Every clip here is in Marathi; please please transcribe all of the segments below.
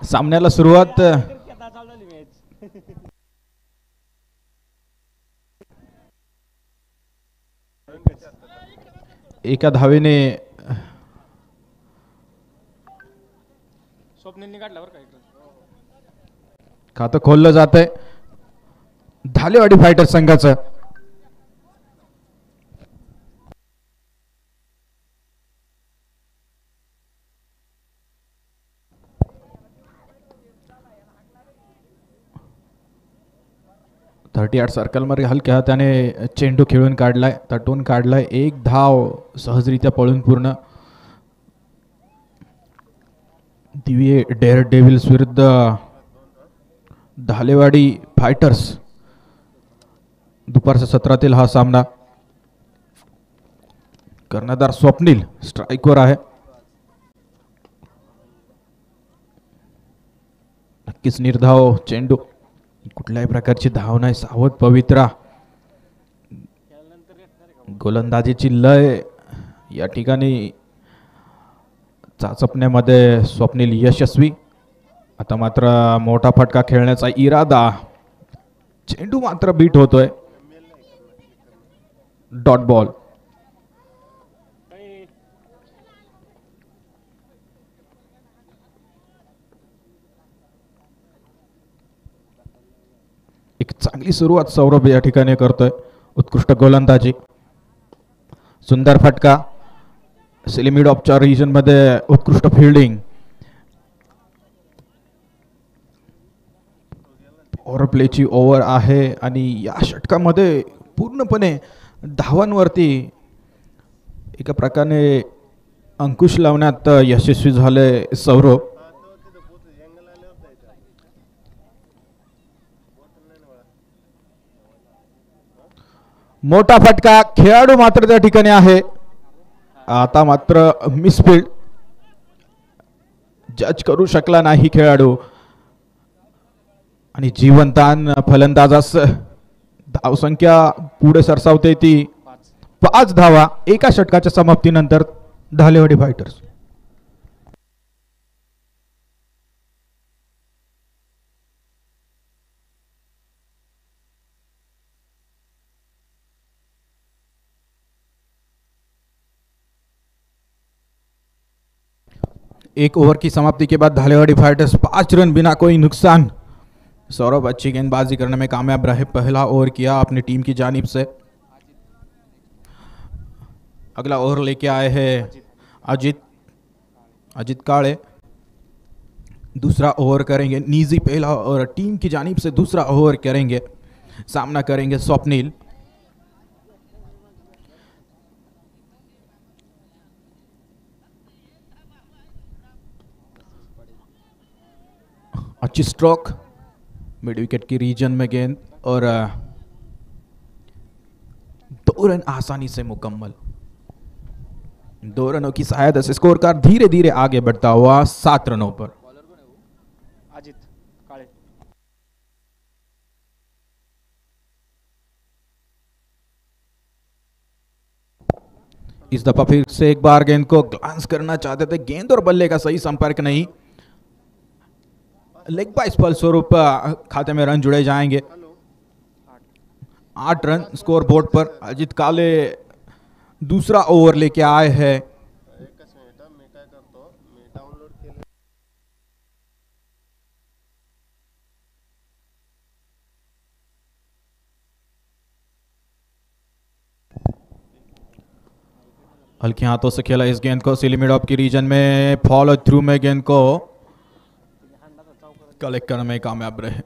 सामन्याला सुरुवात एका धावेने स्वप्नीलने काढला बरं का इकडं. खातं खोललं जात आहे धालेवाडी फायटर संघाचं. थर्टी 38 सर्कल मध्ये हलक्या हाताने चेंडू खेळून काढलाय, तटून काढलाय. एक धाव सहजरित्या पळून पूर्ण. दिवे डेअर डेव्हिल्स विरुद्ध धालेवाडी फायटर्स. दुपारच्या सत्रातील हा सामना. कर्णधार स्वप्नील स्ट्राईकवर आहे. नक्कीच निर्धाव चेंडू, कुठल्याही प्रकारची धाव नाही. सावध पवित्रा. गोलंदाजीची लय या ठिकाणी चाचपण्यामध्ये स्वप्नील यशस्वी. आता मात्र मोठा फटका खेळण्याचा इरादा. चेंडू मात्र बीट होतोय. Dot ball. एक चांगली सुरुवात सौरभ या ठिकाणी करतोय. उत्कृष्ट गोलंदाजी. सुंदर फटका. मिड ऑफच्या रिजन मध्ये उत्कृष्ट फिल्डिंग. पॉवर प्लेची ओव्हर आहे आणि या षटकामध्ये पूर्णपणे धावांवरती एका प्रकारे अंकुश लावण्यात यशस्वी झाले सौरभ. मोठा फटका. खेळाडू मात्र त्या ठिकाणी आहे. आता मात्र मिसफील्ड. जज करू शकला नाही खेळाडू आणि जीवनदान फलंदाजास धावसंख्या पुढे सरसावते ती 5 धावा एका षटकाच्या समाप्तीनंतर धालेवाडी फायटर्स. एक ओवर की समाप्ति के बाद धालेवाड़ी फाइटर्स 5 रन बिना कोई नुकसान. सौरभ अच्छी गेंदबाजी करने में कामयाब रहे. पहला ओवर किया अपनी टीम की जानिब से. अगला ओवर लेके आए हैं अजित काले. दूसरा ओवर करेंगे नीजी. पहला और टीम की जानिब से दूसरा ओवर करेंगे. सामना करेंगे स्वप्नील. अच्छी स्ट्रोक. मिड विकेट की रीजन में गेंद और 2 रन आसानी से मुकम्मल. 2 रनों की सहायता से स्कोर कार्ड धीरे धीरे आगे बढ़ता हुआ 7 रनों पर. अजित काळे. इस दफा फिर से एक बार गेंद को ग्लांस करना चाहते थे. गेंद और बल्ले का सही संपर्क नहीं. लेग बाय फलस्वरूप खाते में रन जुड़े जाएंगे. 8 रन स्कोर बोर्ड पर. अजित काले दूसरा ओवर लेके आए हैं. हल्के हाथों से खेला इस गेंद को. सिली मिड ऑफ की रीजन में फॉलो थ्रू में गेंद को कलेक्ट करने में कामयाब रहे.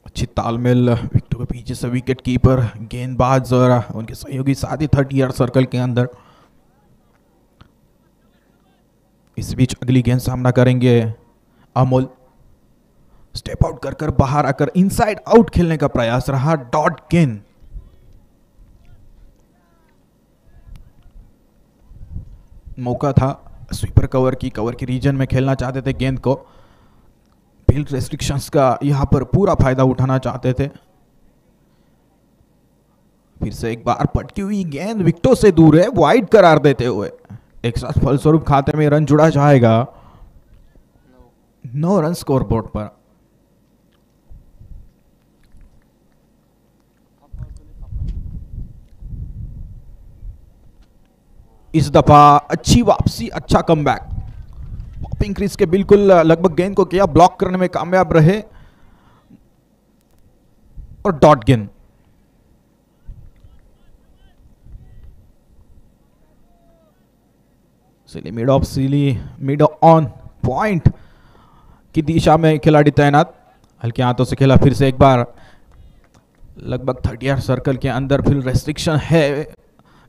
अच्छी तालमेल विकेटों के पीछे से विकेट कीपर, गेंदबाज और उनके सहयोगी साथ ही 38 सर्कल के अंदर. इस बीच अगली गेंद सामना करेंगे अमोल. स्टेप आउट कर कर बाहर आकर इनसाइड आउट खेलने का प्रयास रहा. डॉट गेंद. मौका था स्वीपर कवर की रीजन में खेलना चाहते थे गेंद को. फील्ड रेस्ट्रिक्शंस का यहां पर पूरा फायदा उठाना चाहते थे. फिर से एक बार पटकी हुई गेंद विकेटों से दूर है. वाइड करार देते हुए एक साथ फलस्वरूप खाते में रन जुड़ा जाएगा। 9 9 रन स्कोर बोर्ड पर। इस दफा अच्छी वापसी, अच्छा कमबैक। पॉपिंग क्रीज के बिल्कुल लगभग गेंद को किया, ब्लॉक करने में कामयाब रहे और डॉट गेंद। मिड ऑन पॉइंट की दिशा में खिलाड़ी तैनात, हल्के हाथों से खेला फिर से एक बार, लगभग 30 सर्कल के अंदर फिर रेस्ट्रिक्शन है,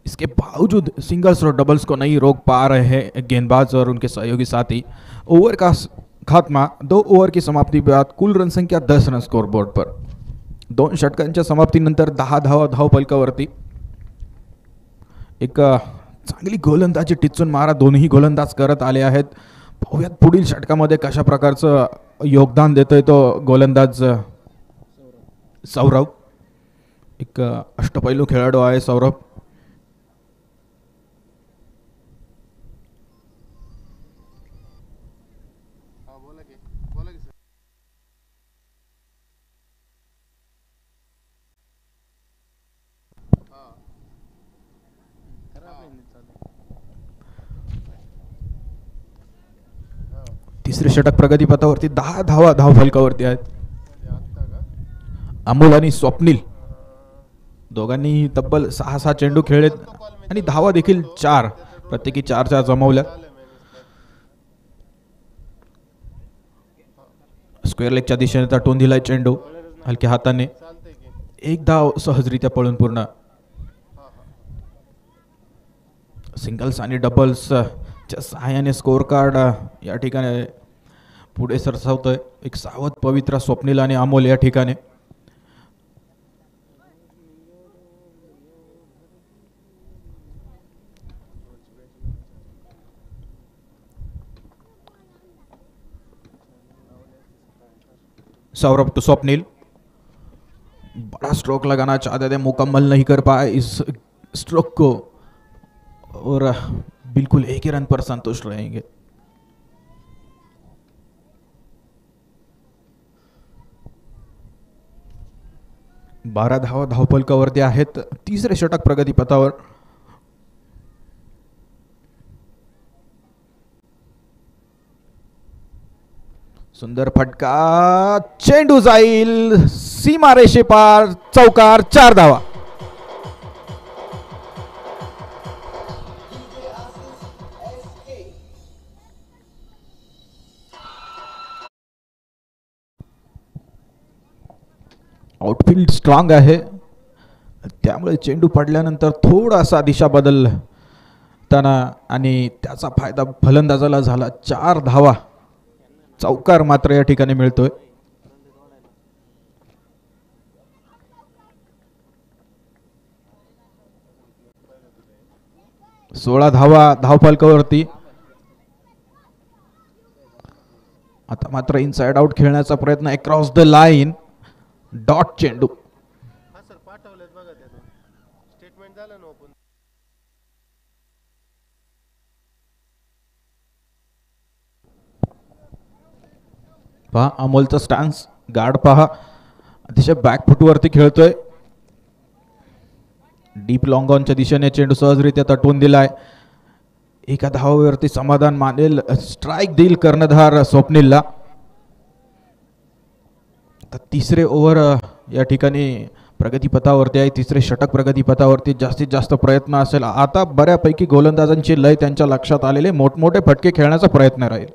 इसके बावजूद सिंगल्स और डबल्स को नहीं रोक पा रहे हैं गेंदबाज और उनके सहयोगी साथी। ओवर का खात्मा 2 ओव्हर की समाप्ती बाद कुल रन संख्या 10 रन स्कोर बोर्ड पर। 2 षटकांच्या समाप्तीनंतर 10 धावा धावफलकावरती। एक चांगली गोलंदाजी टिचून मारा दोन्ही गोलंदाज करत आले आहेत। पाहूयात पुढील षटकामध्ये कशा प्रकारचं योगदान देतोय तो गोलंदाज सौरभ। एक अष्टपैलू खेळाडू आहे सौरभ। तिसरे षटक प्रगतीपथावरती 10 धावा धावफलकावरती आहेत। अमोल आणि स्वप्नील दोघांनी तब्बल 6 चेंडू खेळलेत आणि धावा देखील 4, प्रत्येकी 4 जमवल्या। स्क्वेअर लेगच्या दिशेने तटवून दिलाय चेंडू हलक्या हाताने, एक धाव सहजरित्या पळून पूर्ण। सिंगल्स आणि डबल्सच्या सहाय्याने स्कोर कार्ड या ठिकाणी पुढे सरसावतोय। एक सावध पवित्र स्वप्नील आणि अमोल या ठिकाणी। सौरभ टू स्वप्नील, बड़ा स्ट्रोक लगाना चाहते थे, मुकम्मल नहीं कर पाए इस स्ट्रोक को और बिल्कुल एक ही रन पर संतुष्ट रहेंगे। बारा धावा धावफलकावरती आहेत। तिसरे षटक प्रगतीपथावर। सुंदर फटका, चेंडू जाईल सीमा रेषे पार, चौकार, 4 धावा। आउटफील्ड स्ट्रॉंग आहे, त्यामुळे चेंडू पडल्यानंतर थोडासा दिशा बदलताना आणि त्याचा फायदा फलंदाजाला झाला। 4 धावा, चौकार मात्र या ठिकाणी मिळतोय। सोळा धावा धावफलकावरती। आता मात्र इनसाइड आउट खेळण्याचा प्रयत्न, अक्रॉस द लाईन, डॉट चेंडू। पहा अमोलचा स्टॅन्स, गार्ड पहा, अतिशय बॅक फुटवरती खेळतोय। डीप लॉंग ऑनच्या दिशेने चेंडू सहजरित्या तटवून दिलाय। एका धावावरती समाधान मानेल, स्ट्राइक देईल कर्णधार स्वप्नीलला। तर तिसरे ओव्हर या ठिकाणी प्रगतीपथावरती आहे, तिसरे षटक प्रगतीपथावरती। जास्तीत जास्त प्रयत्न असेल आता, बऱ्यापैकी गोलंदाजांची लय त्यांच्या लक्षात आलेले, मोठमोठे फटके खेळण्याचा प्रयत्न राहील।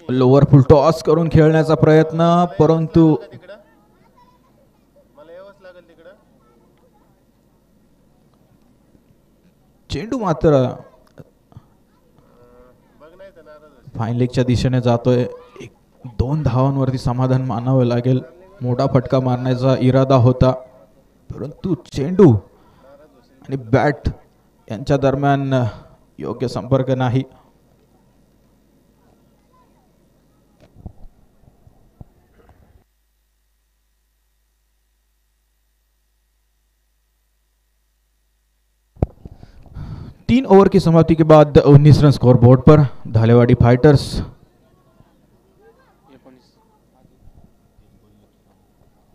लोअर फुल टॉस करून खेळण्याचा प्रयत्न, परंतु चेंडू मात्र फाईन लेगच्या दिशेने जातोय। 2 धावांवरती समाधान मानावं लागेल, मोठा फटका मारण्याचा इरादा होता, परंतु चेंडू आणि बॅट यांच्या दरम्यान योग्य संपर्क नाही। 3 ओवर की समाप्ति के बाद 19 रन स्कोर बोर्ड पर। धालेवाड़ी फाइटर्स 19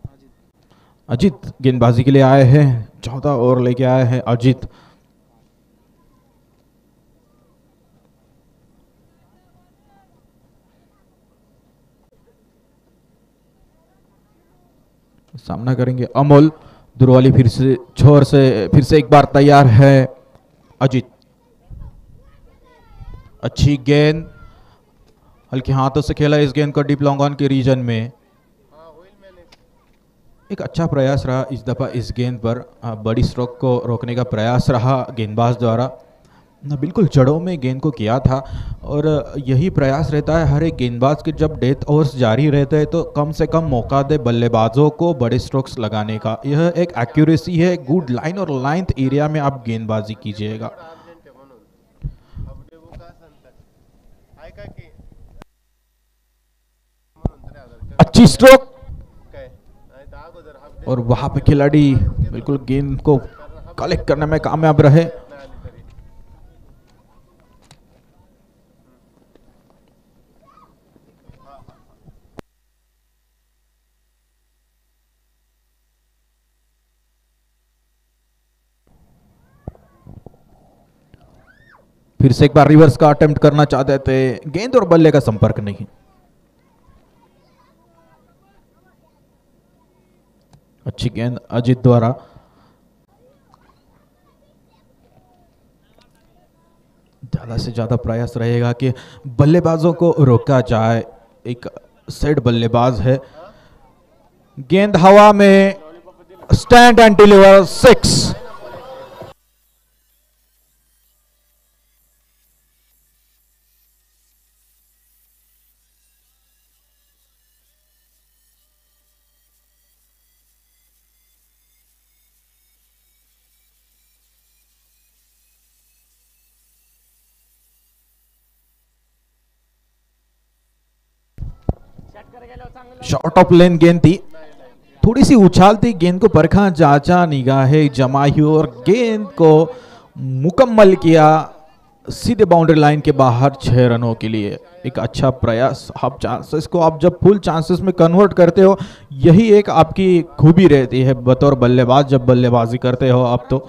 अजित अजित गेंदबाजी के लिए आए हैं। 14 ओवर लेके आए हैं अजित। सामना करेंगे अमोल। दुरवाली फिर से छोर से फिर से एक बार तैयार है अजित। अच्छी गेंद, हल्के हाथों से खेला इस गेंद को डीप लॉन्ग ऑन के रीजन में। एक अच्छा प्रयास रहा इस दफा इस गेंद पर। बड़ी स्ट्रोक को रोकने का प्रयास रहा गेंदबाज द्वारा। बिल्कुल जड़ों में गेंद को किया था और यही प्रयास रहता है हर एक गेंदबाज के जब डेथ ओवर्स जारी रहते हैं तो कम से कम मौका दे बल्लेबाजों को बड़े स्ट्रोक्स लगाने का। यह एक एक्यूरेसी है, गुड लाइन और लाइंथ एरिया में आप गेंदबाजी कीजिएगा। अच्छी स्ट्रोक और वहां पे खिलाड़ी बिल्कुल गेंद को कलेक्ट करने में कामयाब रहे। फिर से एक बार रिवर्स का अटेम्प्ट करना चाहते थे, गेंद और बल्ले का संपर्क नहीं। अच्छी गेंद अजित द्वारा। ज्यादा से ज्यादा प्रयास रहेगा कि बल्लेबाजों को रोका जाए। एक सेट बल्लेबाज है। गेंद हवा में, stand and deliver 6। Short of length गेंद थी, थोड़ी सी उछाल थी, गेंद को परखा जांचा, निगाहें जमाई और गेंद को मुकम्मल किया सीधे बाउंड्री लाइन के बाहर 6 रनों के लिए। एक अच्छा प्रयास। आप चांसेस को आप जब फुल चांसेस में कन्वर्ट करते हो, यही एक आपकी खूबी रहती है बतौर बल्लेबाज जब बल्लेबाजी करते हो आप तो।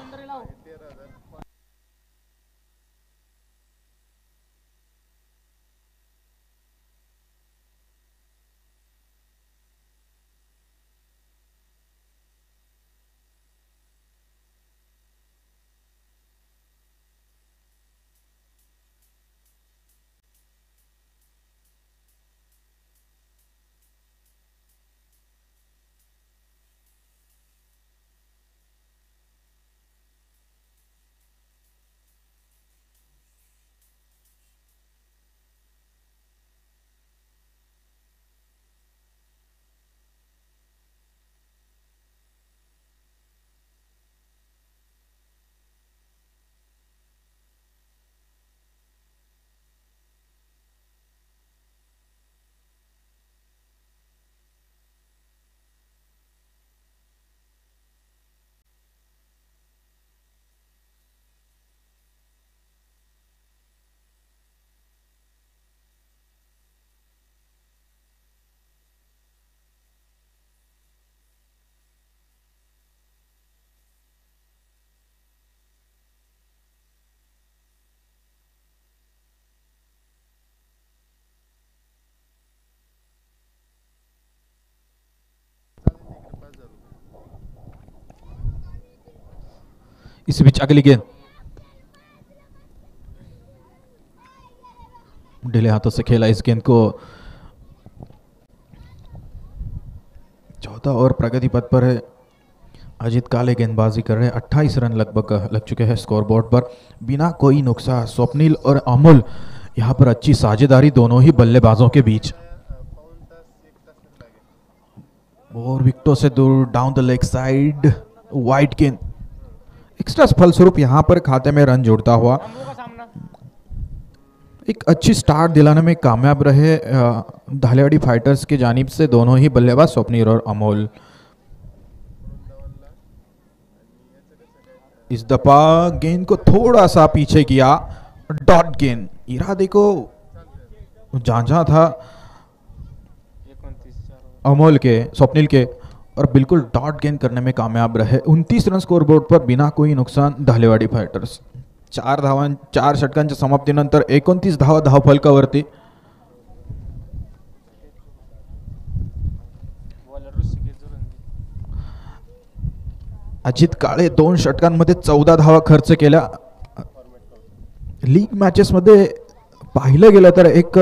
इस बीच अगली गेंद ढीले हाथों से खेला इस गेंद को। 14 और प्रगति पथ पर है अजित। काले गेंदबाजी कर रहे हैं। 28 रन लगभग लग चुके हैं स्कोर बोर्ड पर बिना कोई नुकसान। स्वप्निल और अमोल यहां पर अच्छी साझेदारी दोनों ही बल्लेबाजों के बीच। और विकेटों से दूर down the leg side wide गेंद। एक्स्ट्रा फलस्वरूप यहां पर खाते में रन जोड़ता हुआ एक अच्छी स्टार्ट दिलाने में कामयाब रहे धालेवाड़ी फाइटर्स की जानिब से दोनों ही बल्लेबाज स्वप्निल और अमोल। इस दफा गेंद को थोड़ा सा पीछे किया, डॉट गेंद। इरादे को जहां जहां था 29 अमोल के, स्वप्निल के, और बिल्कुल डॉट गेंद करने में कामयाब रहे। 29 रन स्कोरबोर्ड पर बिना कोई नुकसान धालेवाडी फायटर्स। 4 षटकांच्या समाप्तीनंतर 29 धावा धावफलकावरती। बॉलर ऋषिकेश जुरंगी. अजित काळे 2 षटकांमध्ये 14 धावा खर्च केल्या। लीग मॅचेस मध्ये पाहिलं गेलं तर एक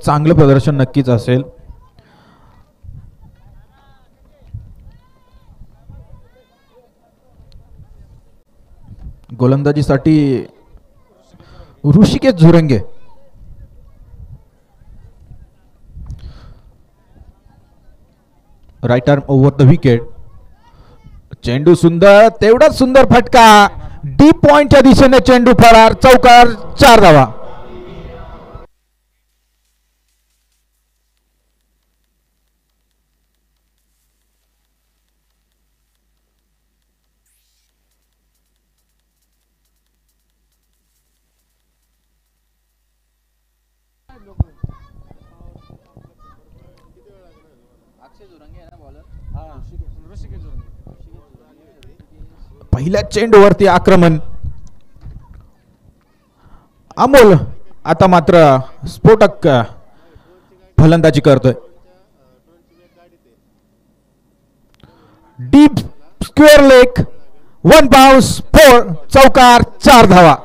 चांगलं प्रदर्शन नक्कीच असेल। गोलंदाजीसाठी Rishikesh Zurange, right arm over the wicket. चेंडू सुंदर, तेवढाच सुंदर फटका, डीप पॉइंटच्या दिशेने चेंडू फरार, चौकार, 4 धावा। हा ऋषिकेश जुरंगी. पहिल्या चेंडूवरती आक्रमण अमोल आता मात्र स्फोटक फलंदाजी करतोय। डीप स्क्वेअर लेग, 1 बाउन्स, 4, चौकार, 4 धावा।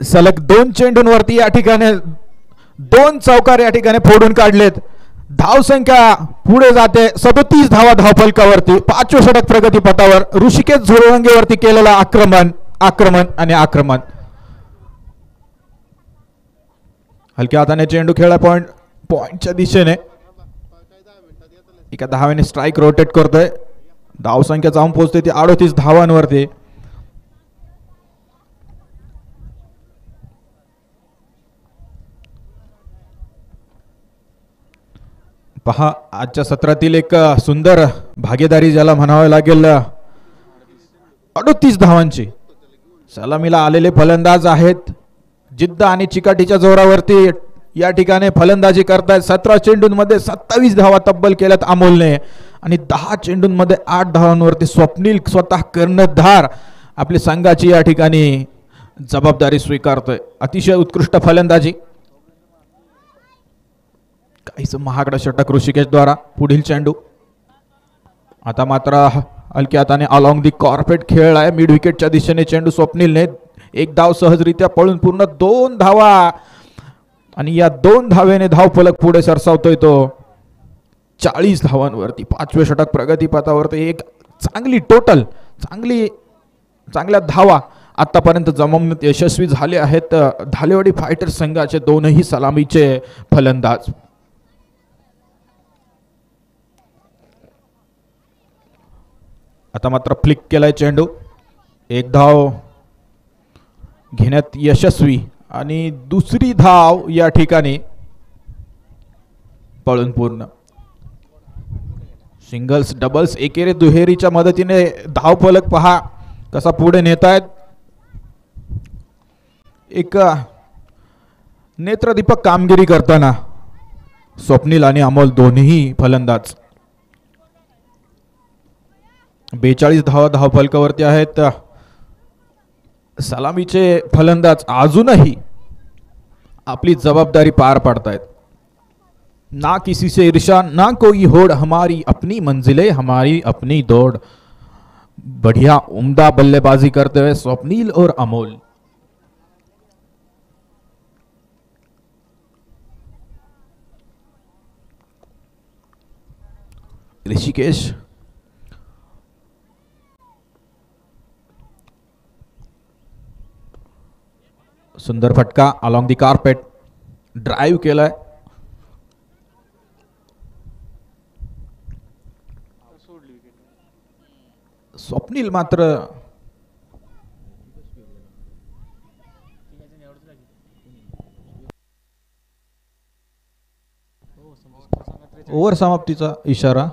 सलग 2 चेंडूंवरती या ठिकाणी 2 चौकार या ठिकाणी फोडून काढलेत। धावसंख्या पुढे जाते 37 धावा धावफलकावरती। 5वें षटक प्रगतीपथावर ऋषिकेश झुरंगेवरती केलेला आक्रमण, आक्रमण आणि आक्रमण। हलक्या हाताने चेंडू खेळला पॉइंटच्या दिशेने। एका धावेने स्ट्राइक रोटेट करतोय। धावसंख्या जाऊन पोहोचते ती 38 धावांवरती। पहा आजच्या सत्रातील एक सुंदर भागीदारी ज्याला म्हणावे लागेल। 38 धावांची सलामीला आलेले फलंदाज आहेत। जिद्द आणि चिकाटीच्या जोरावरती या ठिकाणी फलंदाजी करतायत। 17 चेंडूंमध्ये 27 धावा तब्बल केल्यात अमोलने आणि 10 चेंडूंमध्ये 8 धावांवरती स्वप्नील स्वतः कर्णधार आपली संघाची या ठिकाणी जबाबदारी स्वीकारतोय। अतिशय उत्कृष्ट फलंदाजी। काहीच महागडा षटक ऋषिकेश द्वारा। पुढील चेंडू आता मात्र हलक्या हाताने अलॉंग दी कॉर्पेट खेळलाय मिड विकेटच्या दिशेने। चेंडू स्वप्नीलने एक धाव सहजरित्या पळून पूर्ण 2 धावा आणि या 2 धावेने धावफलक पुढे सरसावतोय तो 40 धावांवरती। 5वें षटक प्रगतीपथावरती एक चांगली टोटल, चांगल्या धावा आतापर्यंत जमवण्यात यशस्वी झाले आहेत धालेवाडी फायटर्स संघाचे दोनही सलामीचे फलंदाज। आता मात्र फ्लिक केलाय चेंडू, एक धाव घेण्यात यशस्वी आणि दुसरी धाव या ठिकाणी पळून पूर्ण। सिंगल्स, डबल्स, एकेरी दुहेरीच्या मदतीने धावफलक पहा कसा पुढे नेतायत। एक नेत्रदीपक कामगिरी करताना स्वप्नील आणि अमोल दोन्ही फलंदाज। 42 धावा धावफलकावरती आहेत। सलामीचे फलंदाज अजूनही आपली जबाबदारी पार पाडतायत। ना किसी से ईर्ष्या ना कोई होड़, हमारी अपनी मंजिलें हमारी अपनी दौड़। बढ़िया उम्दा बल्लेबाजी करते हुए स्वप्नील और अमोल। ऋषिकेश सुंदर फटका अलॉंग दी कार्पेट, ड्राइव केलाय। स्वप्नील मात्र ओव्हर समाप्तीचा इशारा.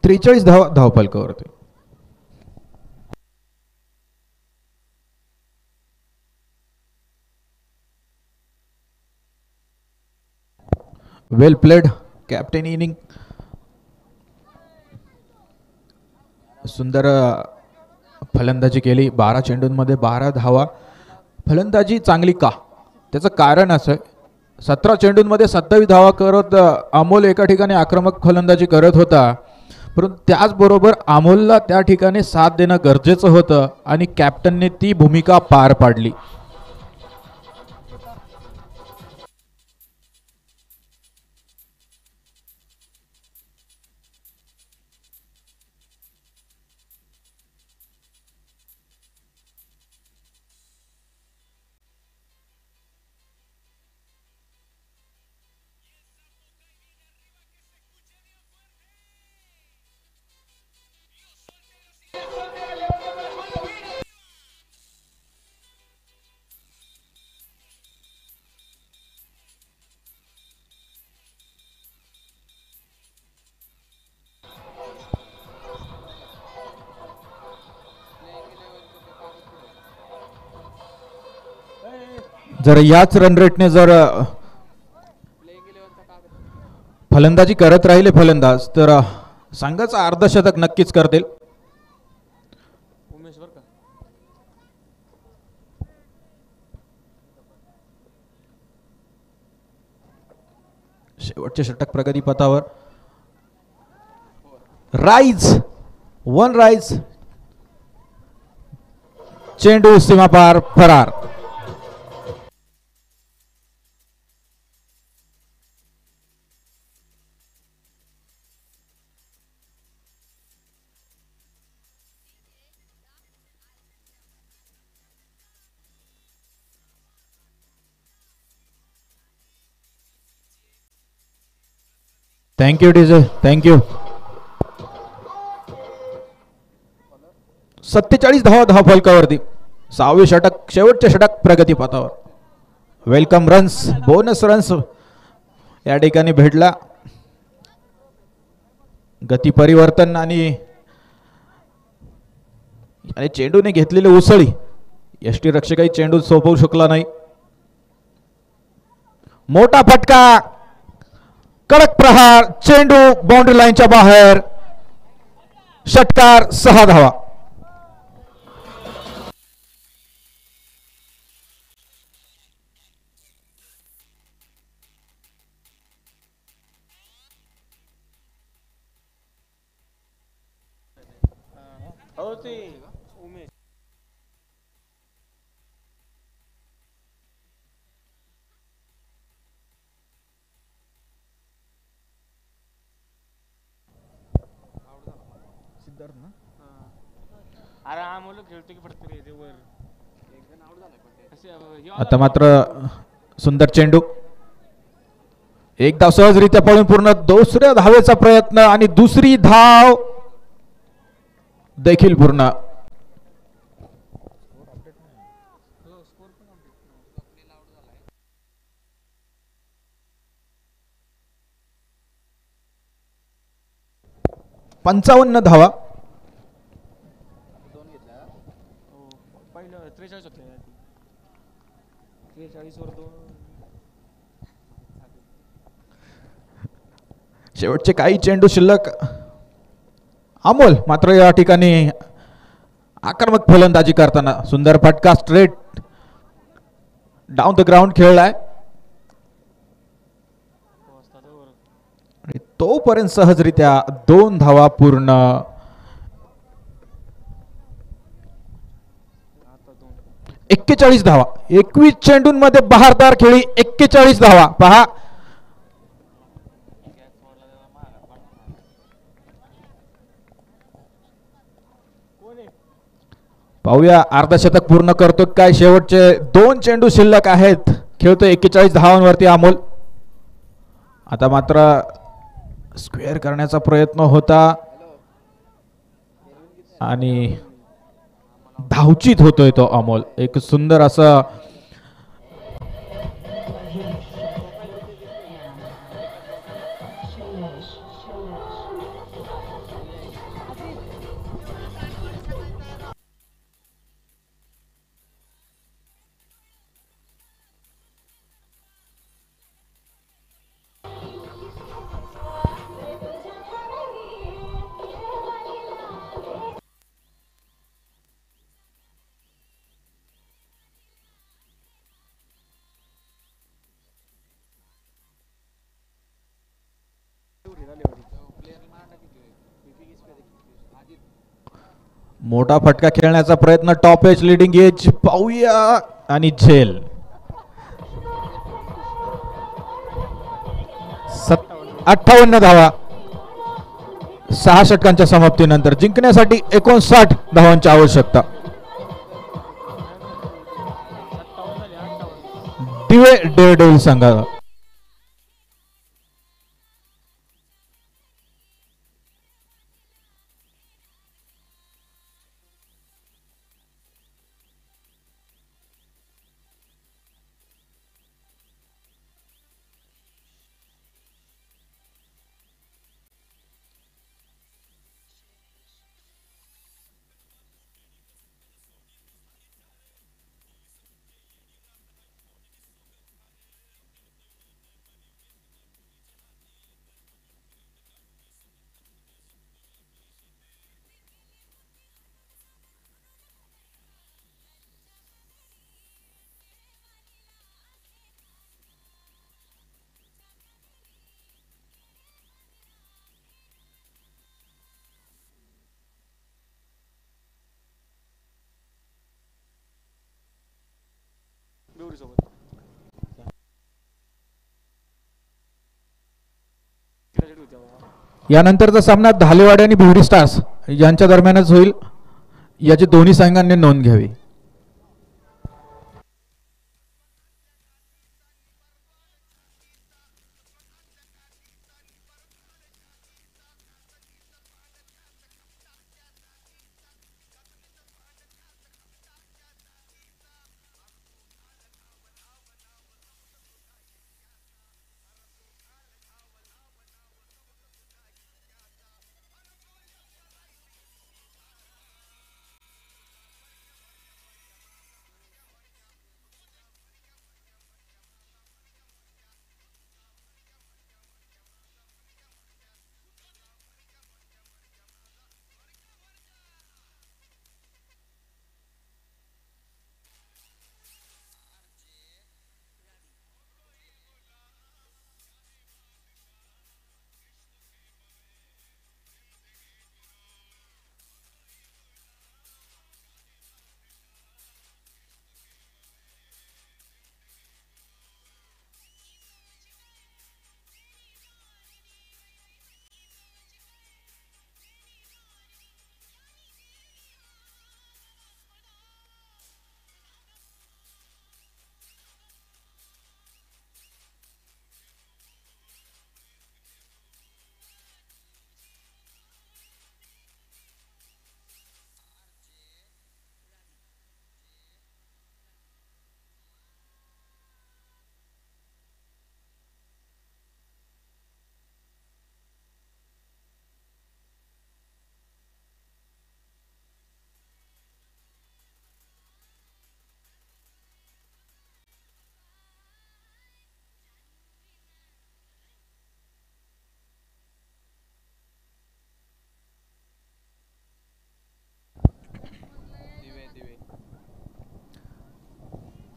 43 धावा धावफलकावरती. वेल प्लेड कॅप्टन इनिंग. सुंदर फलंदाजी केली. 12 चेंडूंमध्ये 12 धावा. फलंदाजी चांगली का, त्याचं कारण असं 17 चेंडूंमध्ये 27 धावा करत अमोल एका ठिकाणी आक्रमक फलंदाजी करत होता, परंतु त्याचबरोबर अमोलला त्या ठिकाणी साथ देणं गरजेचं होतं आणि कॅप्टनने ती भूमिका पार पाडली. जर याच रन रेटने जर फलंदाजी करत राहिले फलंदाज तर संघाचं अर्धशतक नक्कीच करतील. उमेश बर का शेवटचे षटक प्रगतीपथावर. Rise 1 rise. चेंडू सीमापार फरार. Thank you DJ, thank you. 47 धावा धावफलकावरती. 6वे षटक, शेवटचे षटक प्रगतीपथावर. वेलकम रन्स, बोनस रन्स या ठिकाणी भेटला. गती परिवर्तन आणि चेंडूने घेतलेली उसळी यष्टी रक्षकही चेंडू सोपवू शकला नाही. मोठा फटका, कडक प्रहार, चेंडू बाउंड्री लाईनच्या बाहेर. षटकार 6 धावा. हो ते उमेश सिद्धार्थ ना. अरे आम्हाला खेळतो की पडतो रे ते वर. आता मात्र सुंदर चेंडू. एकदा सहजरित्या पळून पूर्ण. दुसऱ्या धावेचा प्रयत्न आणि दुसरी धाव देखील पूर्ण. पंचावन्न धावा. पहिलं 43 होते. 43 वर 2. शेवटचे काही चेंडू शिल्लक. अमोल मात्र या ठिकाणी आक्रमक फलंदाजी करताना सुंदर फटका स्ट्रेट डाऊन द ग्राउंड खेळलाय आणि तोपर्यंत सहजरित्या 2 धावा पूर्ण. आता 41 धावा. 21 चेंडूंमध्ये बहारदार खेळी. 41 धावा. पहा पाहूया अर्धशतक पूर्ण करतो काय. शेवटचे 2 चेंडू शिल्लक आहेत. खेळतो 41 धावांवरती अमोल. आता मात्र स्क्वेअर करण्याचा प्रयत्न होता. आणि धावचित होतोय तो अमोल. एक सुंदर असं मोठा फटका खेळण्याचा प्रयत्न. टॉप एज लिडिंग एज पाहूया आणि झेल. 58 धावा 6 षटकांच्या समाप्तीनंतर. जिंकण्यासाठी 59 धावांची आवश्यकता. दिवे डेअरडेव्हिल संघाला. यानंतरचा सामना धालेवाडी आणि भिवडी स्टार्स यांच्या दरम्यानच होईल. याची दोन्ही संघांनी नोंद घ्यावी.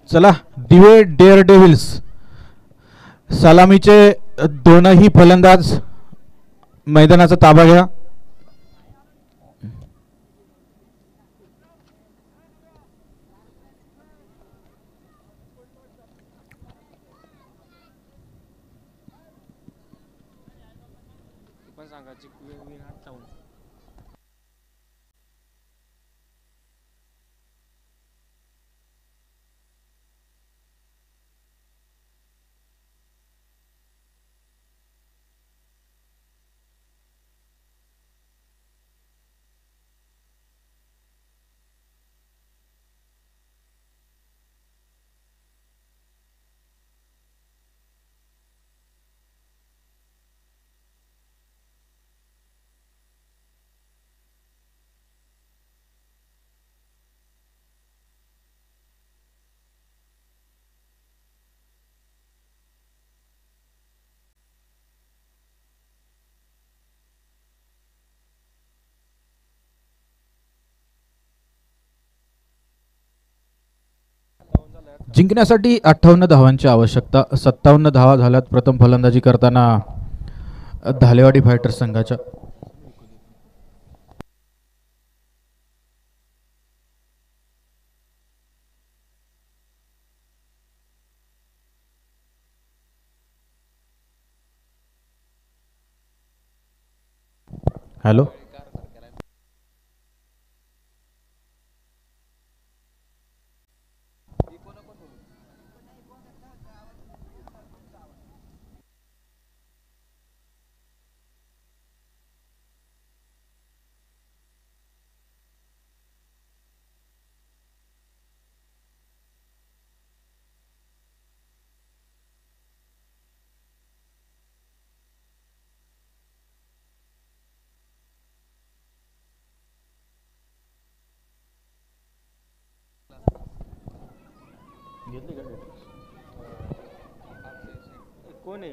चला, दिवे डेअर डेव्हिल्स सलामीचे दोनही फलंदाज मैदानाचा ताबा घ्या. जिंकण्यासाठी 58 धावांची आवश्यकता. 57 धावा झाल्यात प्रथम फलंदाजी करताना धालेवाडी फायटर्स संघाच्या. हॅलो, कोण आहे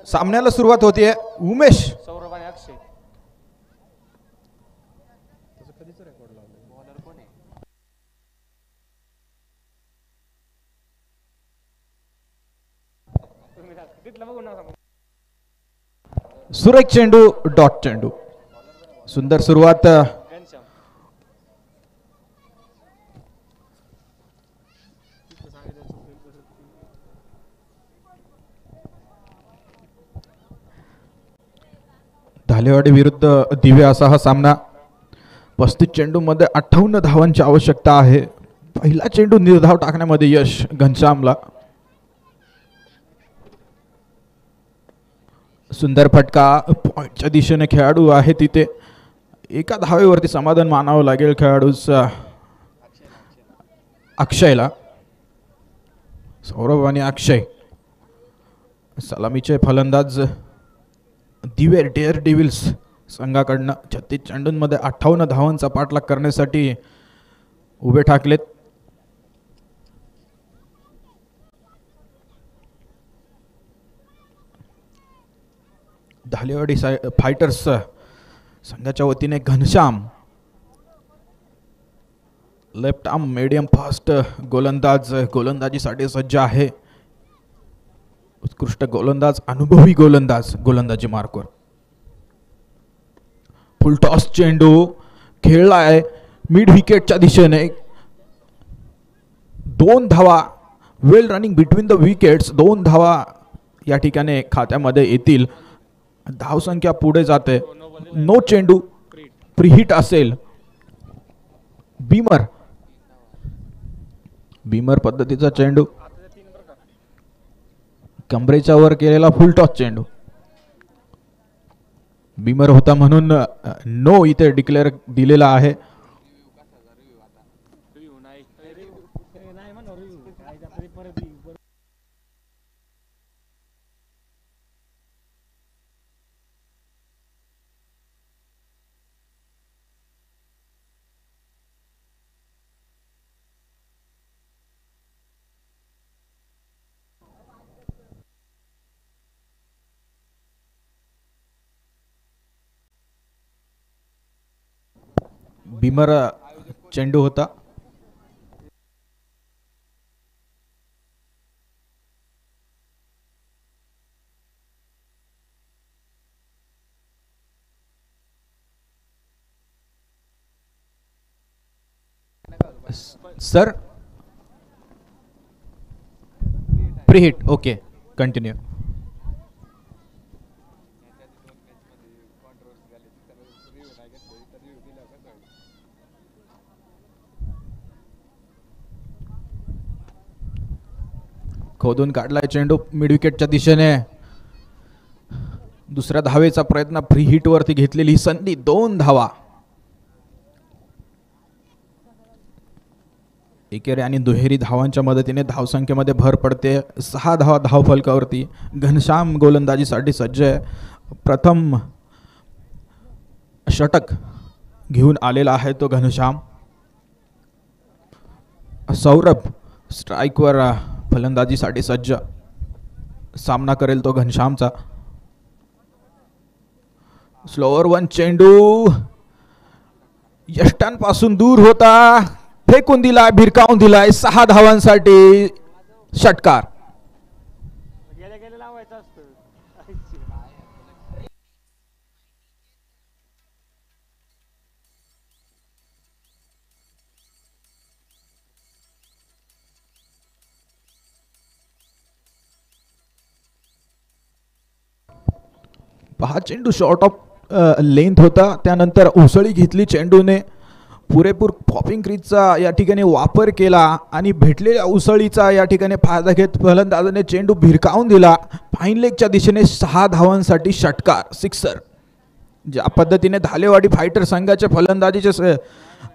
सामन्याला सुरुवात होतीये. उमेश सौरभ आणि अक्षय. तिथलं बघू ना. सुरेख चेंडू, डॉट चेंडू. सुंदर सुरुवात. घनश्याम. धालेवाडी विरुद्ध दिवे असा हा सामना. 35 चेंडूमध्ये 58 धावांची आवश्यकता आहे. पहिला चेंडू निर्धाव टाकण्यामध्ये यश घनश्यामला. सुंदर फटका. पॉइंटच्या दिशेने खेळाडू आहे तिथे. एका धावेवरती समाधान मानावं लागेल खेळाडूच अक्षयला. सौरभ आणि अक्षय सलामीचे फलंदाज दिवे डेअर डेव्हिल्स संघाकडनं 36 चेंडूंमध्ये 58 धावांचा पाठलाग करण्यासाठी उभे ठाकलेत. धालेवाडी फायटर्स संघाच्या वतीने Ghanshyam left arm medium fast गोलंदाज गोलंदाजीसाठी सज्ज आहे. उत्कृष्ट गोलंदाज, अनुभवी गोलंदाज गोलंदाजी मार्कवर. फुल टॉस चेंडू खेळलाय मिड विकेटच्या दिशेने. 2 धावा. वेल रनिंग बिटवीन द विकेट्स. 2 धावा या ठिकाणी खात्यामध्ये येतील. धावसंख्या पुढे जाते. नो चेंडू प्रीहिट असेल. बीमर पद्धतीचा चेंडू. कमरेच्या वर केलेला फुल टॉस चेंडू. बीमर होता म्हणून नो इथे डिक्लेअर दिलेला आहे. बीमर चेंडू होता. Sir free hit. Okay, continue. खोदून काढलाय चेंडू मिड विकेटच्या दिशेने. दुसऱ्या धावेचा प्रयत्न. फ्री हिट वरती घेतलेली संधी. 2 धावा. एकेरी आणि दुहेरी धावांच्या मदतीने धावसंख्येमध्ये भर पडते. 6 धावा धावफलकावरती. घनश्याम गोलंदाजीसाठी सज्ज आहे. प्रथम षटक घेऊन आलेला आहे तो घनश्याम. सौरभ स्ट्राईकवर फलंदाजीसाठी सज्ज. सामना करेल तो घनश्यामचा. स्लोअर वन चेंडू यष्टांपासून दूर होता, फेकून दिलाय, भिरकावून दिलाय. 6 धावांसाठी षटकार. गेल्या गेल्या लावायचं असतं. पहा चेंडू शॉर्ट ऑफ लेंथ होता, त्यानंतर उसळी घेतली चेंडूने, पुरेपूर पॉपिंग क्रीजचा या ठिकाणी वापर केला आणि भेटलेल्या उसळीचा या ठिकाणी फायदा घेत फलंदाजाने चेंडू भिरकावून दिला. फाईन लेगच्या दिशेने 6 धावांसाठी षटकार, सिक्सर. ज्या पद्धतीने धालेवाडी फायटर संघाच्या फलंदाजीचे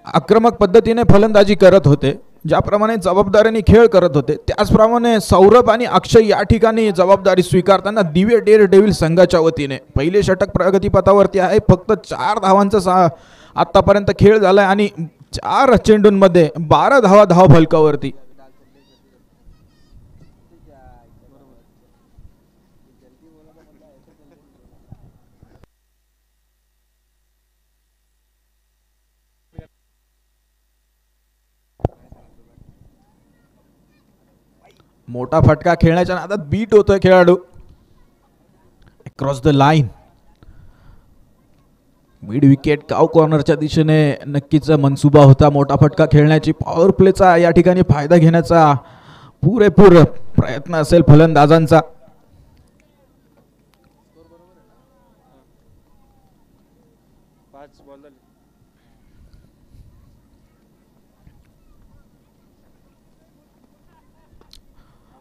आक्रमक पद्धतीने फलंदाजी करत होते, ज्याप्रमाणे जबाबदारीने खेळ करत होते, त्याचप्रमाणे सौरभ आणि अक्षय या ठिकाणी जबाबदारी स्वीकारताना दिव्य डेअर डेव्हिल संघाच्या वतीने पहिले षटक प्रगतीपथावरती आहे. फक्त 4 धावांचा आतापर्यंत खेळ झालाय आणि 4 चेंडूंमध्ये 12 धावा धाव फलकावरती. मोठा फटका खेळण्याच्या नादात बीट होतोय खेळाडू. Cross the line. Mid wicket काव कॉर्नरच्या दिशेने नक्कीच मनसुबा होता मोठा फटका खेळण्याची. पॉवर प्लेचा या ठिकाणी फायदा घेण्याचा पुरेपूर प्रयत्न असेल फलंदाजांचा.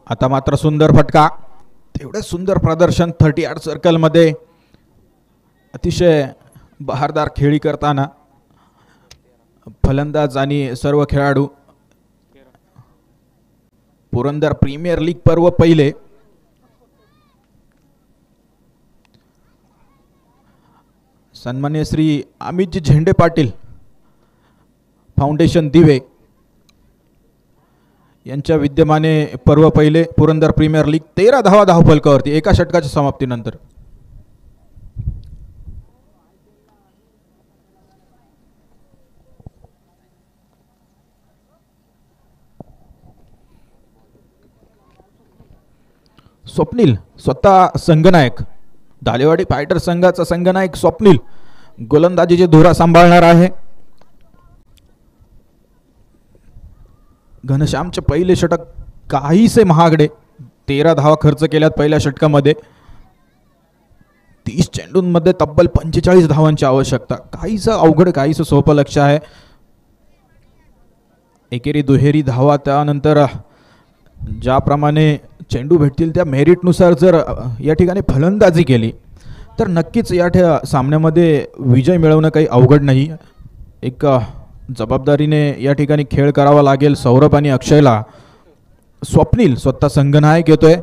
आता मात्र सुंदर फटका, तेवढे सुंदर प्रदर्शन 38 सर्कलमध्ये. अतिशय बहारदार खेळी करताना फलंदाज आणि सर्व खेळाडू. पुरंदर प्रीमियर लीग पर्व पहिले. सन्मान्य श्री अमितजी झेंडे पाटील फाउंडेशन दिवे यांच्या विद्यमाने पर्व पहिले पुरंदर प्रीमियर लीग. 13 धावा धाव फलकावरती एका षटकाच्या समाप्तीनंतर. स्वप्नील स्वतः संघनायक, धालेवाडी फायटर संघाचा संघनायक स्वप्नील गोलंदाजीचे धुरा सांभाळणार आहे. घनश्यामचे पहिले षटक काहीसे महागडे, 13 धावा खर्च केल्यात पहिल्या षटकामध्ये. 30 चेंडूंमध्ये तब्बल 45 धावांची आवश्यकता. काहीसं अवघड, काहीसं सोपं लक्ष आहे. एकेरी दुहेरी धावा, त्यानंतर ज्याप्रमाणे चेंडू भेटतील त्या मेरिटनुसार जर या ठिकाणी फलंदाजी केली तर नक्कीच या सामन्यामध्ये विजय मिळवणं काही अवघड नाही. एक जबाबदारीने या ठिकाणी खेळ करावा लागेल सौरभ आणि अक्षयला. स्वप्नील स्वतः संघनायक येतोय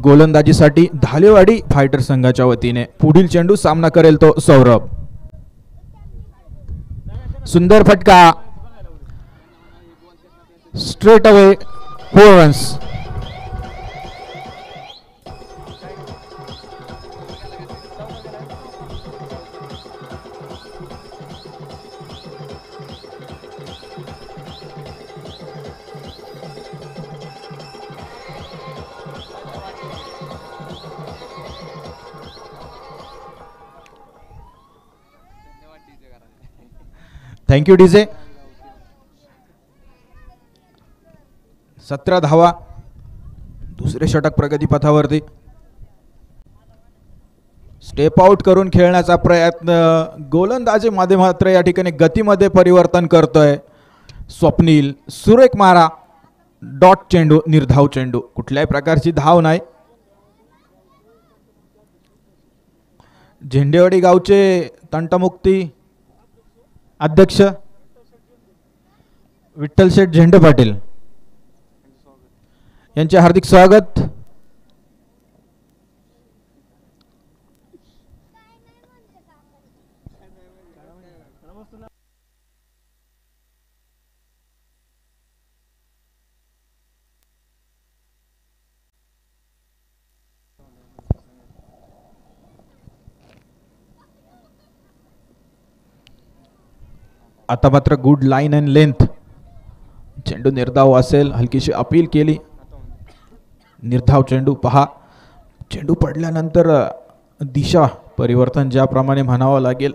गोलंदाजीसाठी धालेवाडी फायटर संघाच्या वतीने. पुढील चेंडू सामना करेल तो सौरभ. सुंदर फटका, straight away 4 runs. Thank you DJ. 17 धावा, दुसरे षटक प्रगतीपथावरती. स्टेप आउट करून खेळण्याचा प्रयत्न, गोलंदाजीमध्ये मात्र या ठिकाणी गतीमध्ये परिवर्तन करतोय स्वप्नील. सुरेख मारा, डॉट चेंडू, निर्धाव चेंडू, कुठल्याही प्रकारची धाव नाही. झेंडेवाडी गावचे तंटमुक्ती अध्यक्ष विठ्ठल शेठ झेंडे पाटील यांचे हार्दिक स्वागत. आता मात्र गुड लाईन अँड लेंथ. चेंडू निर्धाव असेल, हलकीशी अपील केली. निर्धाव चेंडू पहा. चेंडू पडल्यानंतर दिशा परिवर्तन ज्याप्रमाणे म्हणावं लागेल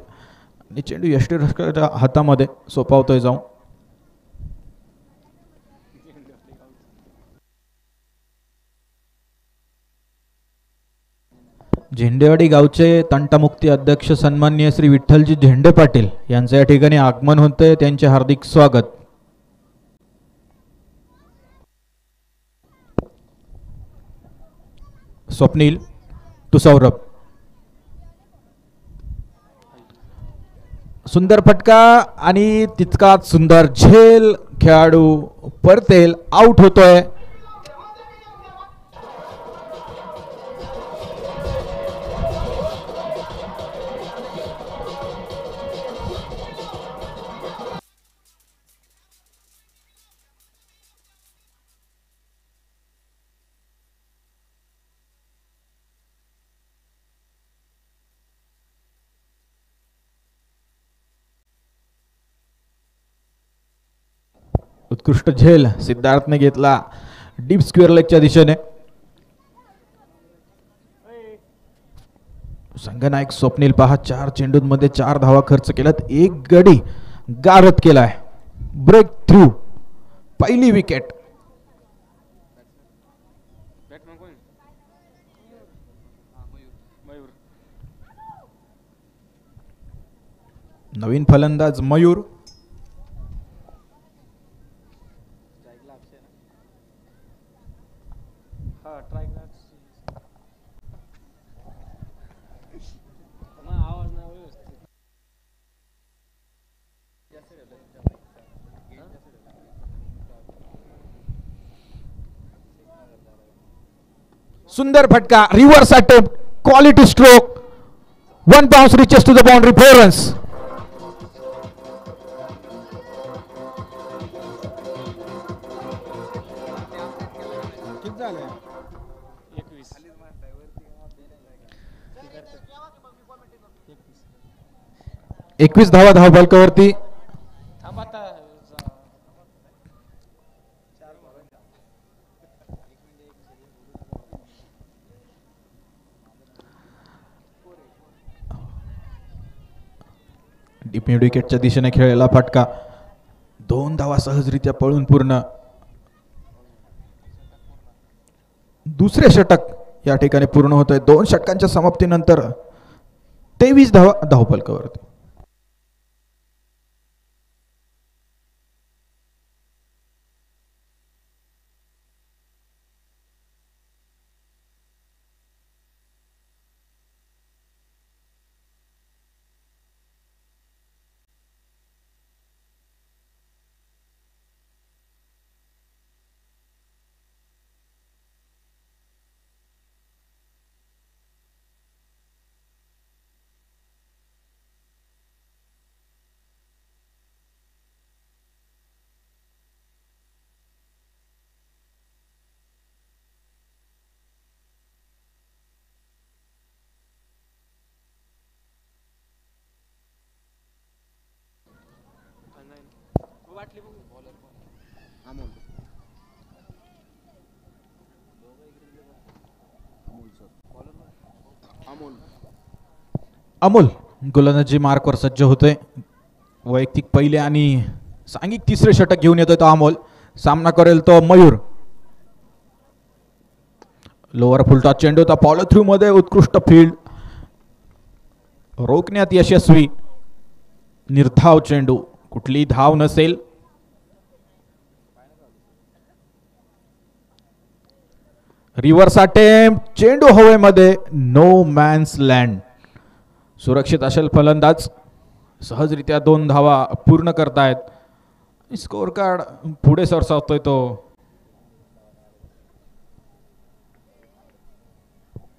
आणि चेंडू यष्टीरक्षकाच्या हातामध्ये सोपावतोय जाऊन. झेंडेवाडी गावचे तंटामुक्ती अध्यक्ष सन्माननीय श्री विठ्ठलजी झेंडे पाटील यांचं या ठिकाणी आगमन होतंय. त्यांचे हार्दिक स्वागत. स्वप्नील टू सौरभ. सुंदर फटका आणि तितकाच सुंदर झेल. खेळाडू परतेल, आउट होतोय. उत्कृष्ट झेल सिद्धार्थने घेतला डीप स्क्वेअर लेगच्या दिशेने. संघनायक स्वप्नील पहा 4 चेंडूंमध्ये 4 धावा खर्च केल्यात, 1 गडी गारद केलाय. ब्रेक थ्रू, पहिली विकेट. नवीन फलंदाज मयूर. सुंदर फटका, reverse attempt, quality stroke. 1 bounce reaches to the boundary, 4 runs. किती झाले? 21 धावा धावफलकावरती. डीप मिड विकेटच्या दिशेने खेळलेला फटका, 2 धावा सहजरित्या पळून पूर्ण. दुसरे षटक या ठिकाणी पूर्ण होत आहे. 2 षटकांच्या समाप्तीनंतर 23 धावा धावफलकावरती. अमोल गोलंदाजी मार्कवर सज्ज होते. वैयक्तिक पहिले आणि सांघिक तिसरे षटक घेऊन येतोय तो अमोल. सामना करेल तो मयूर. लोअर फुलटा चेंडू होता, फॉलो थ्रू मध्ये उत्कृष्ट फील्ड, रोखण्यात यशस्वी. निर्धाव चेंडू, कुठली धाव नसेल. रिव्हर्स अटेम्प्ट, चेंडू हवेमध्ये, नो मॅन्स लँड. सुरक्षित असेल फलंदाज, सहजरित्या 2 धावा पूर्ण करतायत. स्कोर कार्ड पुढे सरसावतोय तो.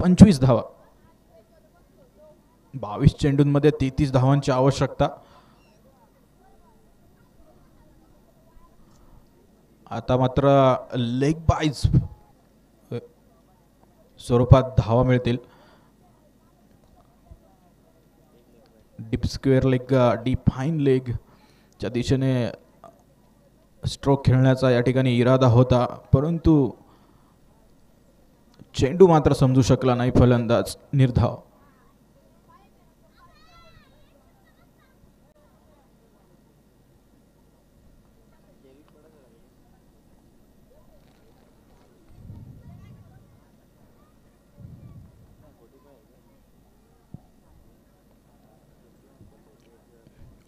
25 धावा, 22 चेंडूंमध्ये 33 धावांची आवश्यकता. आता मात्र लेग बाईज स्वरूपात धावा मिळतील. Deep square leg, deep fine leg च्या दिशेने स्ट्रोक खेळण्याचा या ठिकाणी इरादा होता, परंतु चेंडू मात्र समजू शकला नाही फलंदाज. निर्धाव.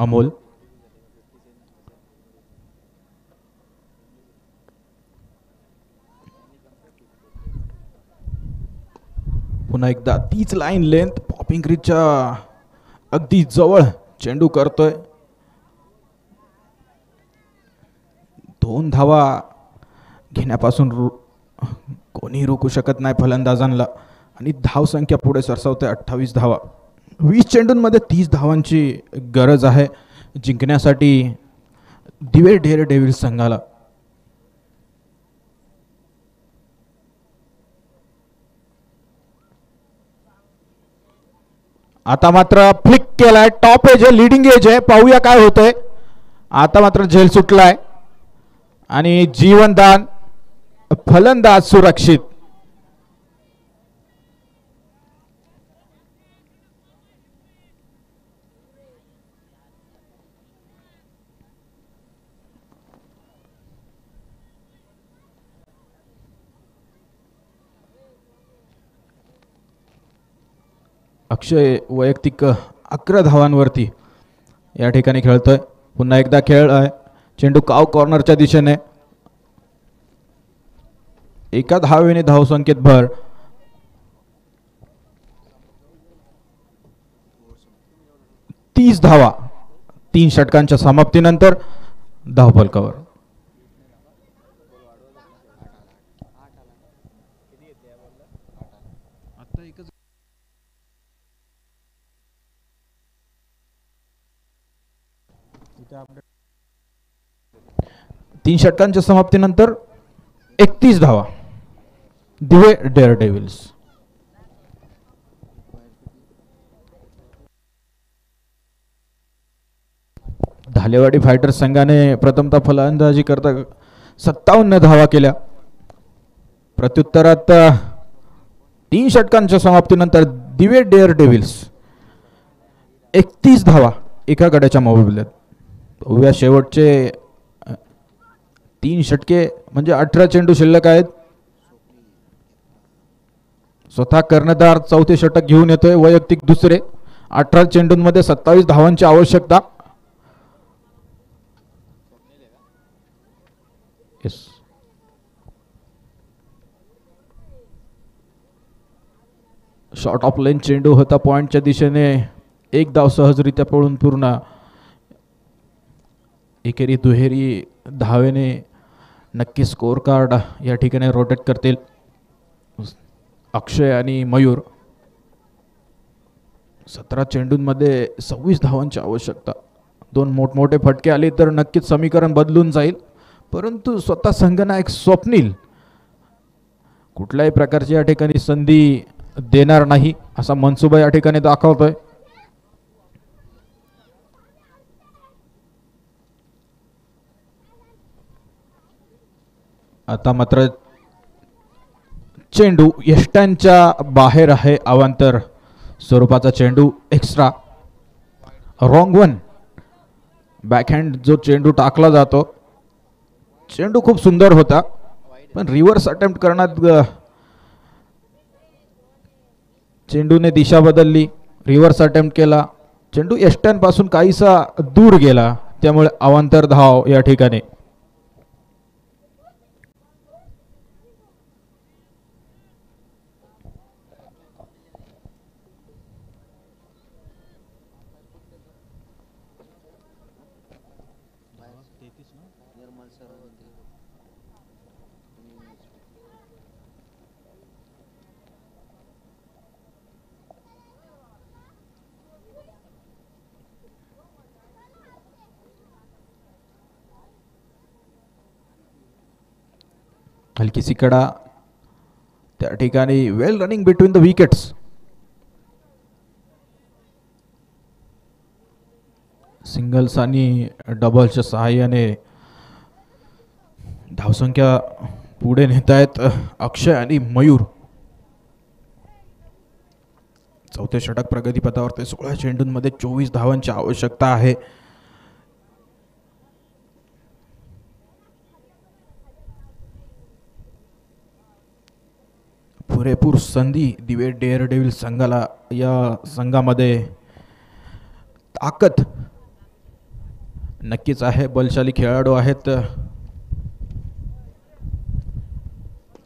अमोल. पुन्हा एकदा तीच लाईन लेंथ, पॉपिंग क्रीजच्या अगदी जवळ चेंडू करतोय. 2 धावा घेण्यापासून कोणी रोखू शकत नाही फलंदाजांना आणि धावसंख्या पुढे सरसावते 28 धावा. 20 चेंडूंमध्ये 30 धावांची गरज आहे जिंकण्यासाठी दिवे डेअर डेव्हिल्स संघाला. आता मात्र फ्लिक केलाय, टॉप एज आहे, लिडिंग एज आहे, पाहूया काय होतंय. आता मात्र झेल सुटलाय आणि जीवनदान, फलंदाज सुरक्षित. अक्षय वैयक्तिक 11 धावांवरती या ठिकाणी खेळतोय. पुन्हा एकदा खेळ आहे, चेंडू काव कॉर्नरच्या दिशेने. एका धावेने धावसंख्येत भर. तीस धावा 3 षटकांच्या समाप्तीनंतर धावफलकावर. तीन षटकांच्या समाप्तीनंतर 31 धावा दिवे डेअर डेव्हिल्स. धालेवाडी फायटर्स संघाने प्रथमतः फलंदाजी करता 57 धावा केल्या. प्रत्युत्तरात 3 षटकांच्या समाप्तीनंतर दिवे डेअर डेव्हिल्स 31 धावा एका गड्याच्या मोबदल्यात. उभ्या शेवटचे 3 षटके म्हणजे 18 चेंडू शिल्लक आहेत. स्वतः कर्णधार चौथे षटक घेऊन येतोय, वैयक्तिक दुसरे. 18 चेंडूंमध्ये 27 धावांची आवश्यकता. शॉर्ट ऑफ लेन चेंडू होता पॉइंटच्या दिशेने. एक धाव सहजरित्या पळून पूर्ण. एकेरी दुहेरी धावेने नक्की स्कोर कार्ड या ठिकाणी रोटेट करतील अक्षय आणि मयूर. 17 चेंडूंमध्ये 26 धावांची आवश्यकता. 2 मोठमोठे फटके आले तर नक्कीच समीकरण बदलून जाईल, परंतु स्वतः संघनायक स्वप्नील कुठल्याही प्रकारची या ठिकाणी संधी देणार नाही असा मनसुबा या ठिकाणी दाखवतोय. आता मात्र चेंडू यष्टांच्या बाहेर आहे. अवांतर स्वरूपाचा चेंडू, एक्स्ट्रा. Wrong one. बॅकहँड जो चेंडू टाकला जातो, चेंडू खूप सुंदर होता पण रिव्हर्स अटेम्प्ट करण्यात चेंडूने दिशा बदलली. रिव्हर्स अटेम्प्ट केला, चेंडू यष्टांपासून काहीसा दूर गेला, त्यामुळे अवांतर धाव या ठिकाणी. हलकीसी कडा त्या ठिकाणी. Well running between the wickets. Singles आणि डबल्सच्या सहाय्याने धावसंख्या पुढे नेत आहेत अक्षय आणि मयूर. चौथे षटक प्रगतीपथावर ते 16 चेंडूंमध्ये 24 धावांची आवश्यकता आहे. पुरेपूर संधी दिवे डेअर डेव्हिल संघाला. या संघामध्ये ताकद नक्कीच आहे, बलशाली खेळाडू आहेत.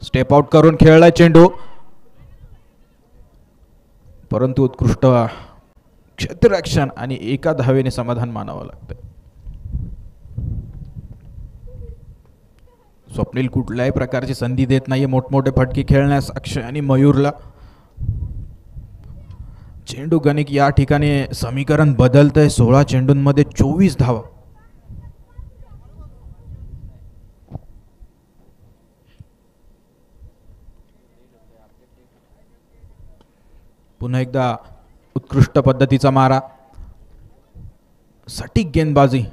स्टेप आउट करून खेळलाय चेंडू, परंतु उत्कृष्ट क्षेत्ररक्षण आणि एका धावेने समाधान मानावं लागतं. स्वप्नील कुठल्याही प्रकारची संधी देत नाहीये मोठमोठे फटके खेळण्यास अक्षय आणि मयूरला. चेंडू गणिक या ठिकाणी समीकरण बदलतंय. 16 चेंडूंमध्ये 24 धावा. पुन्हा एकदा उत्कृष्ट पद्धतीचा मारा, सटीक गेंदबाजी,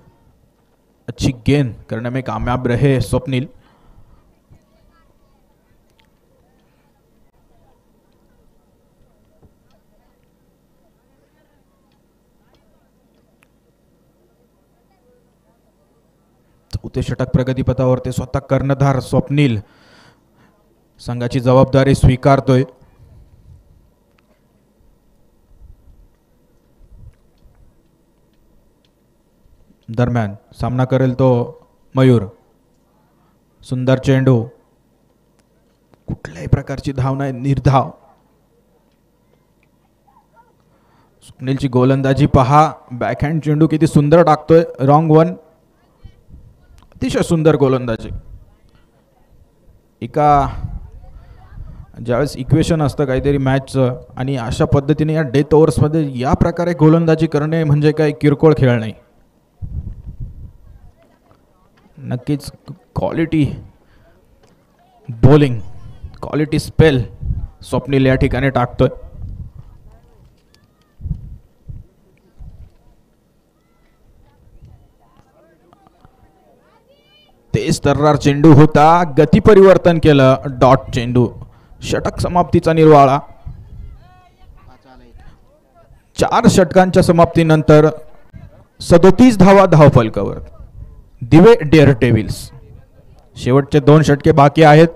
अच्छी गेंद करने में कामयाब रहे स्वप्नील. चौथे षटक प्रगतीपथावर ते स्वतः कर्णधार स्वप्नील संघाची जबाबदारी स्वीकारतोय. दरम्यान सामना करेल तो मयूर. सुंदर चेंडू, कुठल्याही प्रकारची धाव नाही, निर्धाव. स्वप्नीलची गोलंदाजी पहा, बॅकहँड चेंडू किती सुंदर टाकतोय. रॉंग वन, अतिशय सुंदर गोलंदाजी. एका ज्यावेळेस इक्वेशन असतं काहीतरी मॅचचं आणि अशा पद्धतीने या डेथ ओव्हर्समध्ये या प्रकारे गोलंदाजी करणे म्हणजे काही किरकोळ खेळ नाही. नक्कीच quality bowling, quality spell Swapnil या ठिकाणी टाकतोय. तेज तर्रार चेंडू होता, गती परिवर्तन केलं, डॉट चेंडू. षटक समाप्तीचा निर्वाळा. 4 षटकांच्या समाप्तीनंतर 37 धावा धावफलकावर दिवे डेअर डेव्हिल्स. शेवटचे 2 षटके बाकी आहेत.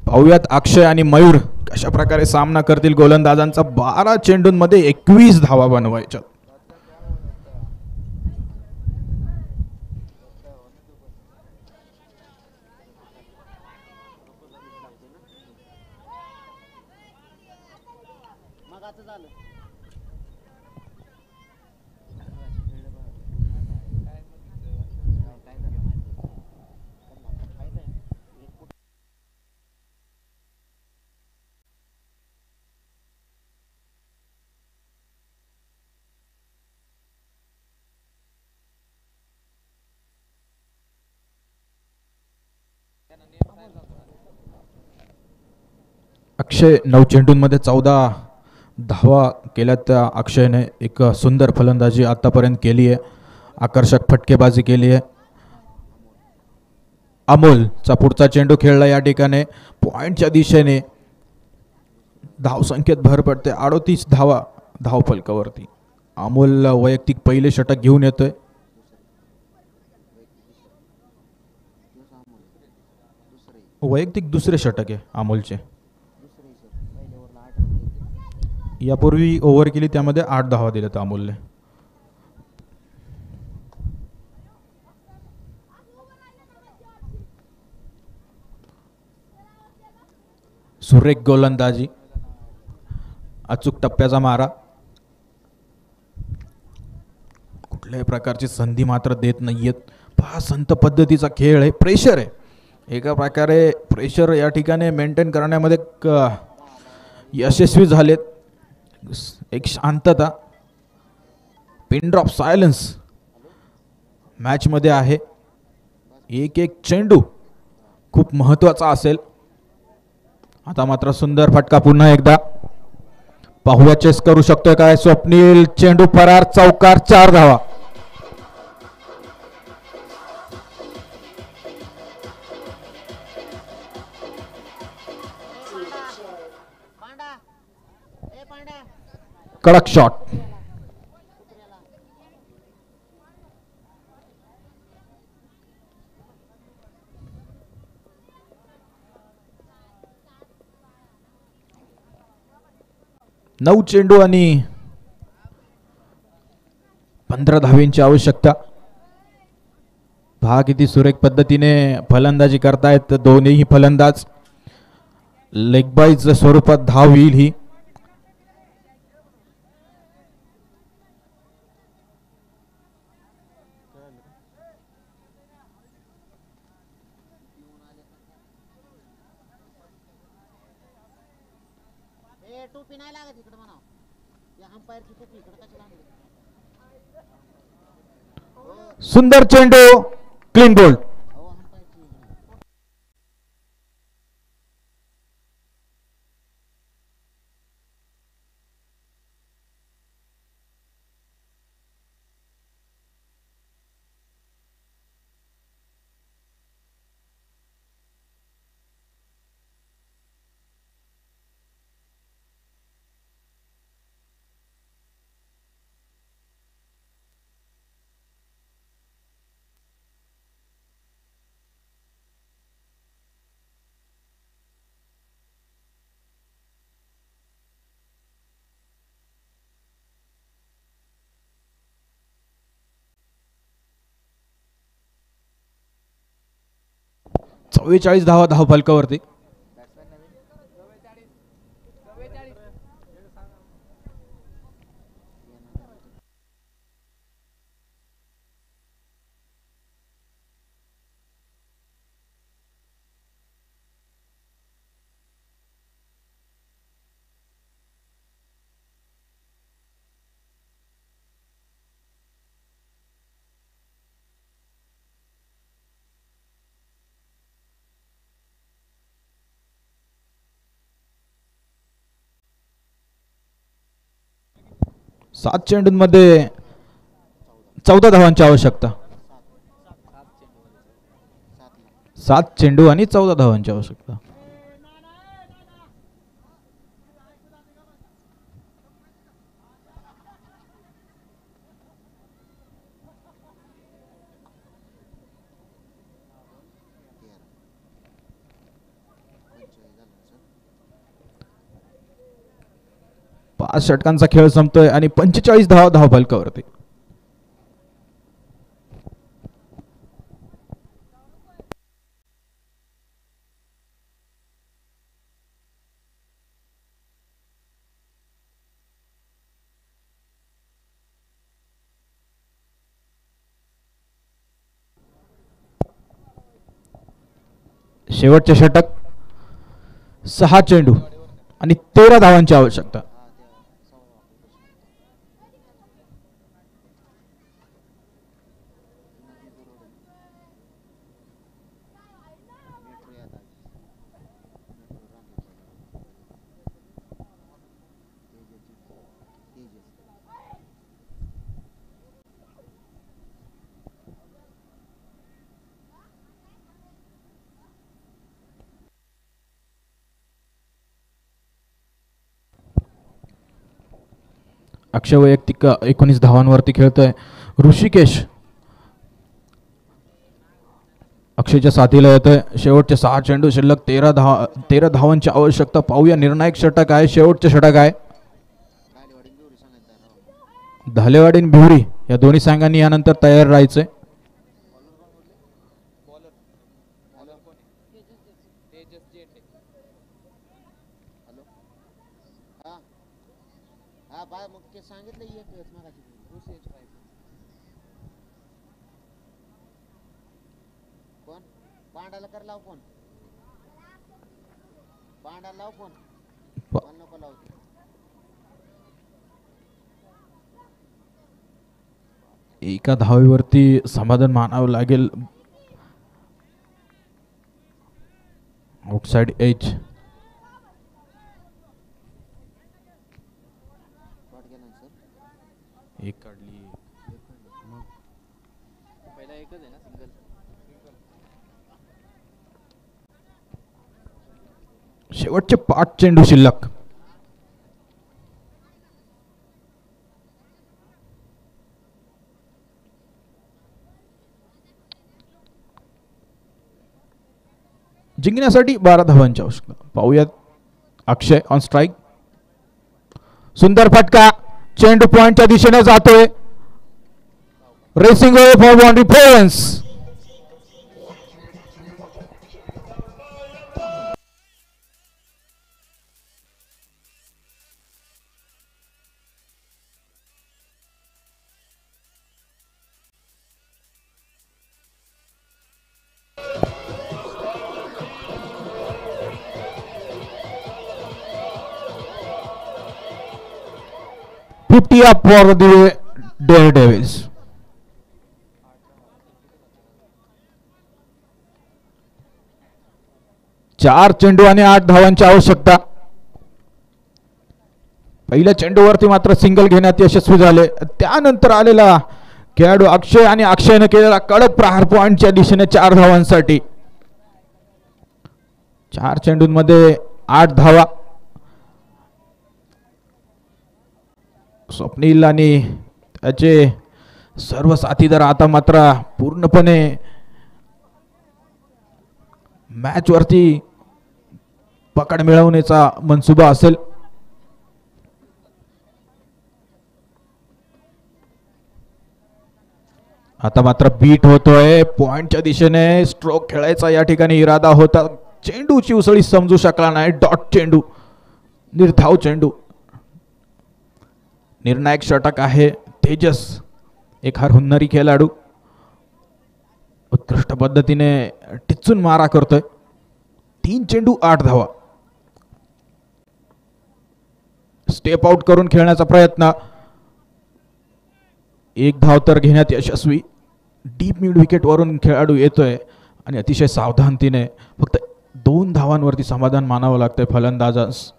पाहुयात अक्षय आणि मयूर कशा प्रकारे सामना करतील गोलंदाजांचा. 12 चेंडूंमध्ये 21 धावा बनवायच्या. अक्षय 9 चेंडूंमध्ये 14 धावा केल्या. त्या अक्षयने एक सुंदर फलंदाजी आतापर्यंत केली आहे, आकर्षक फटकेबाजी केली आहे. अमोलचा पुढचा चेंडू खेळला या ठिकाणी पॉइंटच्या दिशेने. धावसंख्येत भर पडते, 38 धावा धावफलकावरती. अमोल वैयक्तिक पहिले षटक घेऊन येतोय. वैयक्तिक दुसरे षटक आहे अमोलचे. यापूर्वी ओव्हर केली, त्यामध्ये 8 धावा दिल्यात अमोलने. सुरेख गोलंदाजी, अचूक टप्प्याचा मारा. कुठल्याही प्रकारची संधी मात्र देत नाहीयेत. पहा, संत पद्धतीचा खेळ आहे, प्रेशर आहे. एका प्रकारे प्रेशर या ठिकाणी मेंटेन करण्यामध्ये यशस्वी झालेत. एक शांतता, पिन ड्रॉप सायलेन्स मॅचमध्ये आहे. एक एक चेंडू खूप महत्त्वाचा असेल. आता मात्र सुंदर फटका पुन्हा एकदा. पाहूया चेस करू शकतोय काय स्वप्नील. चेंडू फरार, चौकार, 4 धावा. कडक शॉट. नऊ चेंडू आणि 15 धावेंची आवश्यकता. पहा किती सुरेख पद्धतीने फलंदाजी करतायत दोन्हीही फलंदाज. लेग बाईज स्वरूपात धाव येईल ही. सुंदर चेंडू, क्लीन बोल्ड. चव्वेचाळीस धावा धाव फलकावरती. सात चेंडूंमध्ये 14 धावांची आवश्यकता. 7 चेंडू आणि 14 धावांची आवश्यकता. पाच षटकांचा खेळ संपतोय आणि 45 धावा धाव फलकावरती. शेवटचे षटक. 6 चेंडू आणि 13 धावांची आवश्यकता. अक्षय वैयक्तिक 19 धावांवरती खेळतोय. ऋषिकेश अक्षयच्या साथीला येतोय. शेवटचे 6 चेंडू शिल्लक, 13 धावांची आवश्यकता. पाहूया निर्णायक षटक आहे, शेवटचे षटक आहे. धालेवाडी आणि भिवरी या दोन्ही संघांनी यानंतर तयार राहायचंय. एका धावेवरती समाधान मानावं लागेल. Outside edge. गेला ना सर. एक काढली. पहिला एकच आहे ना सिंगल. शेवटचे 5 चेंडू शिल्लक. जिंकण्यासाठी 12 धावांची आवश्यकता. पाहूयात. Akshay on strike. सुंदर फटका. चेंडू पॉइंटच्या दिशेने जातोय. Racing away for boundary fence. Fifty up for the Daredevils. चार चेंडू आणि 8 धावांची आवश्यकता. पहिल्या चेंडूवरती मात्र सिंगल घेण्यात यशस्वी झाले. त्यानंतर आलेला खेळाडू अक्षय आणि अक्षयने केलेला कडक प्रहार पॉइंटच्या दिशेने 4 धावांसाठी. 4 चेंडूंमध्ये 8 धावा. स्वप्नील आणि त्याचे सर्व साथीदार आता मात्र पूर्णपणे मॅच वरती पकड मिळवण्याचा मनसुबा असेल. आता मात्र बीट होतोय. पॉइंटच्या दिशेने स्ट्रोक खेळायचा या ठिकाणी इरादा होता. चेंडूची उसळी समजू शकला नाही. डॉट चेंडू, निर्धाव चेंडू. निर्णायक षटक आहे. तेजस एक हरहुन्नरी खेळाडू उत्कृष्ट पद्धतीने टिचून मारा करतोय. 3 चेंडू 8 धावा. स्टेप आउट करून खेळण्याचा प्रयत्न. 1 धाव तर घेण्यात यशस्वी. डीप मिड विकेट वरून खेळाडू येतोय आणि अतिशय सावधानतेने फक्त 2 धावांवरती समाधान मानावं लागतंय फलंदाजास.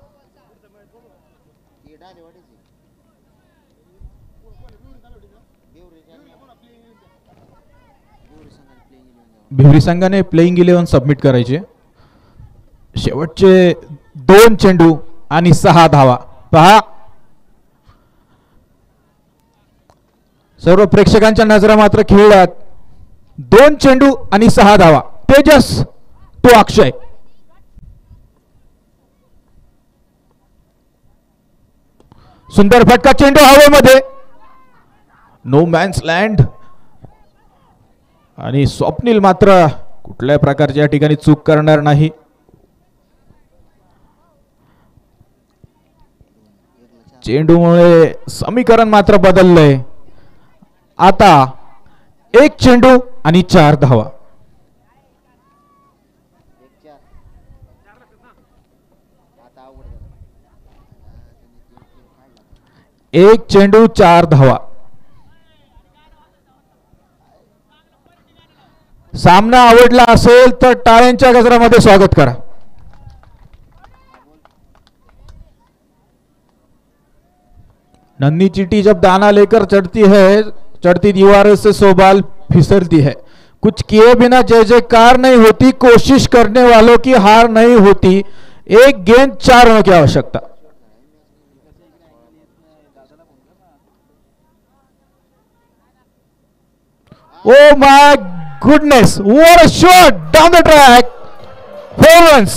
भिवरी संघाने प्लेइंग 11 सबमिट करायचे. शेवटचे 2 चेंडू आणि 6 धावा. पहा, सर्व प्रेक्षकांच्या नजरा मात्र खेळल्यात. 2 चेंडू आणि 6 धावा. तेजस तो अक्षय. सुंदर फटका. चेंडू हवेमध्ये. No man's land. आणि स्वप्नील मात्र कुठल्याही प्रकारच्या या ठिकाणी चूक करणार नाही. चेंडूमुळे समीकरण मात्र बदललंय. आता 1 चेंडू आणि 4 धावा. 1 चेंडू 4 धावा. सामना आवडला असेल तर टाळ्यांच्या गजरामध्ये स्वागत करा. नन्ही चींटी जब दाना लेकर चढ़ती है, चढ़ती दीवारों से 100 बाल फिसलती है. कुछ किए बिना जय जयकार नहीं होती. कोशिश करने वालों की हार नहीं होती. 1 गेंद 4 रनों की आवश्यकता. Oh my goodness, what a shot down the track. 4 runs.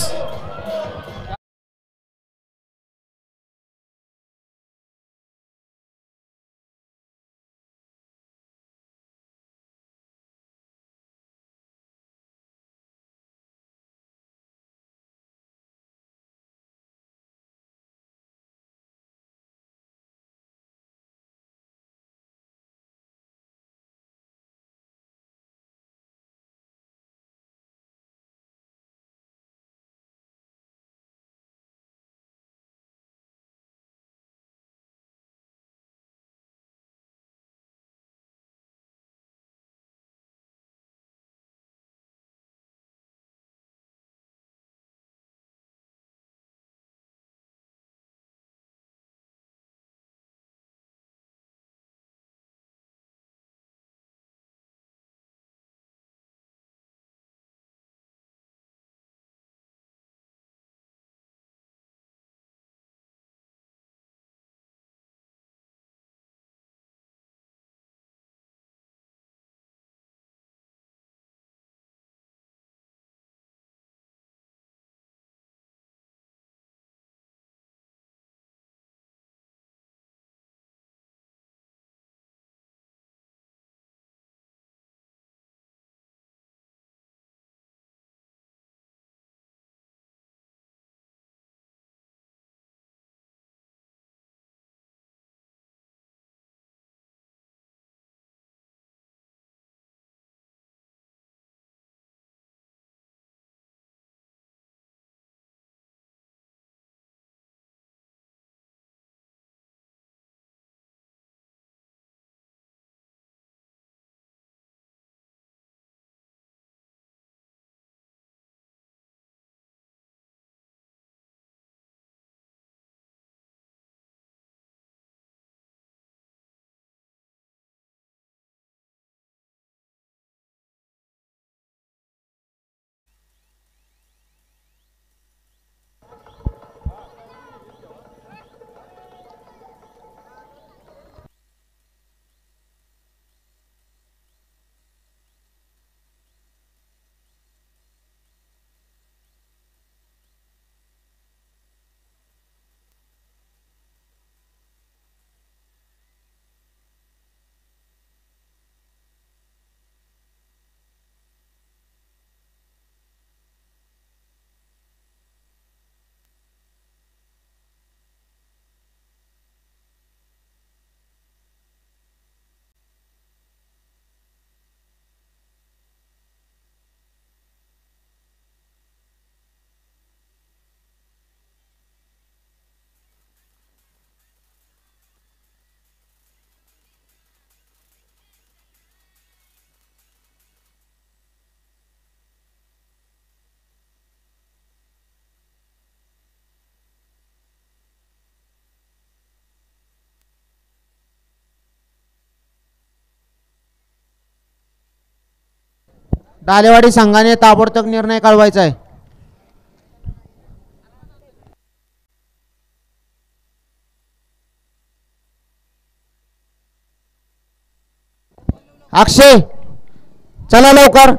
टालेवाडी संघाने ताबडतोब निर्णय कळवायचा आहे. अक्षय चला लवकर.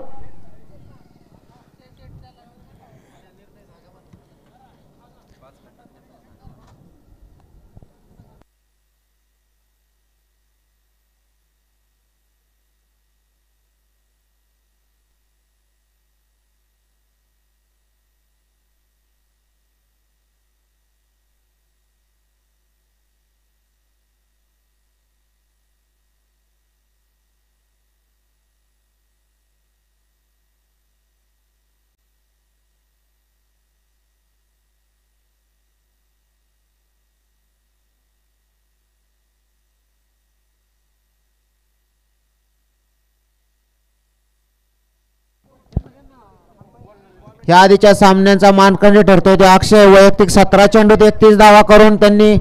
या आधीच्या सामन्यांचा मानकंड ठरतोय ते अक्षय. वैयक्तिक 17 चेंडूत 31 धावा करून त्यांनी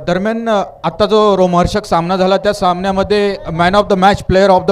दरम्यान आता जो रोमहर्षक सामना झाला त्या सामन्यामध्ये man of the match, player of the